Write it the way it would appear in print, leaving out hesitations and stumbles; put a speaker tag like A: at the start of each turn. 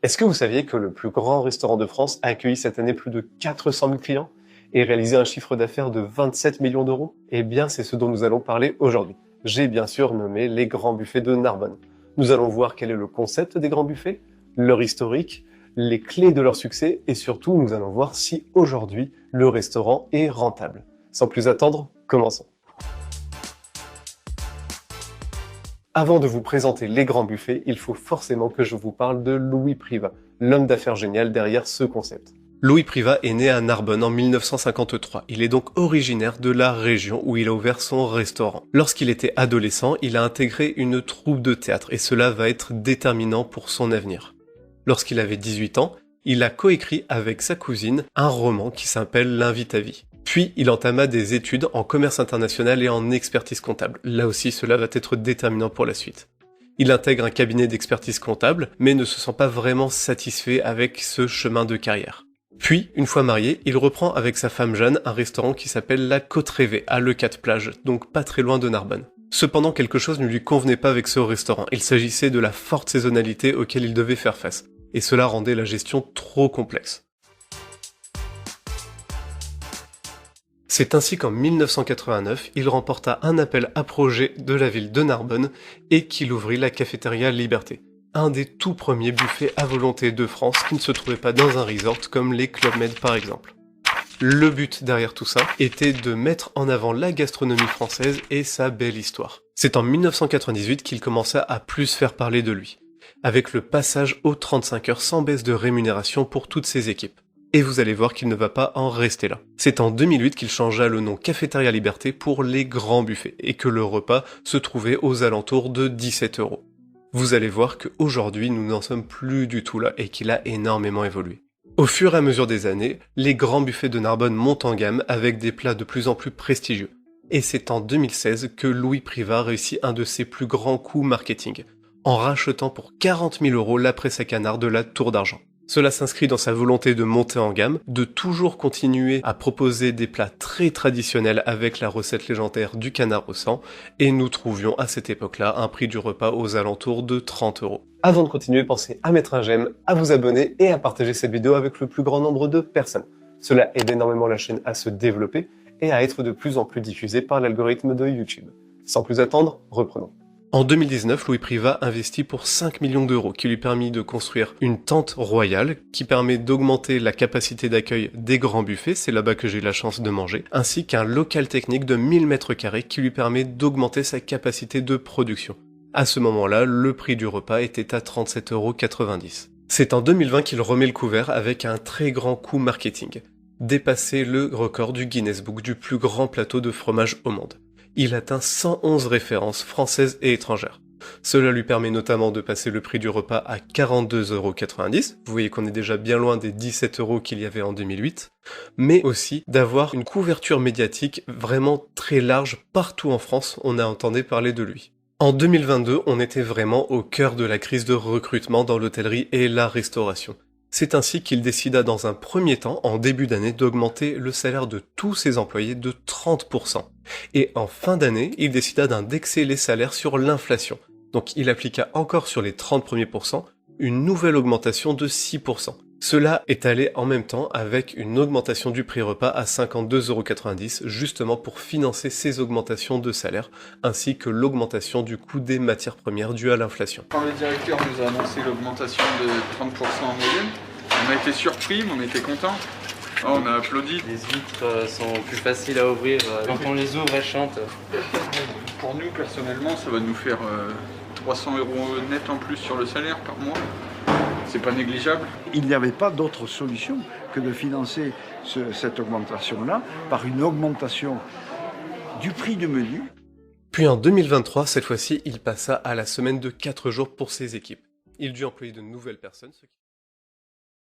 A: Est-ce que vous saviez que le plus grand restaurant de France a accueilli cette année plus de 400 000 clients et réalisé un chiffre d'affaires de 27 millions d'euros? Eh bien, c'est ce dont nous allons parler aujourd'hui. J'ai bien sûr nommé les grands buffets de Narbonne. Nous allons voir quel est le concept des grands buffets, leur historique, les clés de leur succès et surtout, nous allons voir si aujourd'hui, le restaurant est rentable. Sans plus attendre, commençons. Avant de vous présenter les grands buffets, il faut forcément que je vous parle de Louis Privat, l'homme d'affaires génial derrière ce concept. Louis Privat est né à Narbonne en 1953. Il est donc originaire de la région où il a ouvert son restaurant. Lorsqu'il était adolescent, il a intégré une troupe de théâtre et cela va être déterminant pour son avenir. Lorsqu'il avait 18 ans, il a coécrit avec sa cousine un roman qui s'appelle L'Invite à vie. Puis, il entama des études en commerce international et en expertise comptable. Là aussi, cela va être déterminant pour la suite. Il intègre un cabinet d'expertise comptable, mais ne se sent pas vraiment satisfait avec ce chemin de carrière. Puis, une fois marié, il reprend avec sa femme Jeanne un restaurant qui s'appelle La Côte Rêvée, à Leucate-Plage, donc pas très loin de Narbonne. Cependant, quelque chose ne lui convenait pas avec ce restaurant. Il s'agissait de la forte saisonnalité auquel il devait faire face. Et cela rendait la gestion trop complexe. C'est ainsi qu'en 1989, il remporta un appel à projet de la ville de Narbonne et qu'il ouvrit la cafétéria Liberté, un des tout premiers buffets à volonté de France qui ne se trouvait pas dans un resort comme les Club Med par exemple. Le but derrière tout ça était de mettre en avant la gastronomie française et sa belle histoire. C'est en 1998 qu'il commença à plus faire parler de lui, avec le passage aux 35 heures sans baisse de rémunération pour toutes ses équipes. Et vous allez voir qu'il ne va pas en rester là. C'est en 2008 qu'il changea le nom Cafétéria Liberté pour les grands buffets et que le repas se trouvait aux alentours de 17 €. Vous allez voir qu'aujourd'hui nous n'en sommes plus du tout là et qu'il a énormément évolué. Au fur et à mesure des années, les grands buffets de Narbonne montent en gamme avec des plats de plus en plus prestigieux. Et c'est en 2016 que Louis Privat réussit un de ses plus grands coups marketing, en rachetant pour 40 000 € la presse à canard de la Tour d'Argent. Cela s'inscrit dans sa volonté de monter en gamme, de toujours continuer à proposer des plats très traditionnels avec la recette légendaire du canard au sang, et nous trouvions à cette époque-là un prix du repas aux alentours de 30 €. Avant de continuer, pensez à mettre un j'aime, à vous abonner et à partager cette vidéo avec le plus grand nombre de personnes. Cela aide énormément la chaîne à se développer et à être de plus en plus diffusée par l'algorithme de YouTube. Sans plus attendre, reprenons. En 2019, Louis Privat investit pour 5 millions d'euros qui lui permit de construire une tente royale qui permet d'augmenter la capacité d'accueil des grands buffets, c'est là-bas que j'ai eu la chance de manger, ainsi qu'un local technique de 1000 m² qui lui permet d'augmenter sa capacité de production. À ce moment-là, le prix du repas était à 37,90 €. C'est en 2020 qu'il remet le couvert avec un très grand coup marketing, dépasser le record du Guinness Book du plus grand plateau de fromage au monde. Il atteint 111 références françaises et étrangères. Cela lui permet notamment de passer le prix du repas à 42,90 €. Vous voyez qu'on est déjà bien loin des 17 € qu'il y avait en 2008. Mais aussi d'avoir une couverture médiatique vraiment très large partout en France, on a entendu parler de lui. En 2022, on était vraiment au cœur de la crise de recrutement dans l'hôtellerie et la restauration. C'est ainsi qu'il décida dans un premier temps, en début d'année, d'augmenter le salaire de tous ses employés de 30%. Et en fin d'année, il décida d'indexer les salaires sur l'inflation. Donc il appliqua encore sur les 30 premiers pourcents une nouvelle augmentation de 6%. Cela est allé en même temps avec une augmentation du prix repas à 52,90 € justement pour financer ces augmentations de salaire, ainsi que l'augmentation du coût des matières premières due à l'inflation.
B: Quand le directeur nous a annoncé l'augmentation de 30% en moyenne, on a été surpris, mais on était contents. On a applaudi.
C: Les vitres sont plus faciles à ouvrir. Quand on les ouvre, elles chantent.
B: Pour nous, personnellement, ça va nous faire 300 € net en plus sur le salaire par mois. C'est pas négligeable.
D: Il n'y avait pas d'autre solution que de financer cette augmentation-là par une augmentation du prix du menu.
A: Puis en 2023, cette fois-ci, il passa à la semaine de 4 jours pour ses équipes. Il dut employer de nouvelles personnes.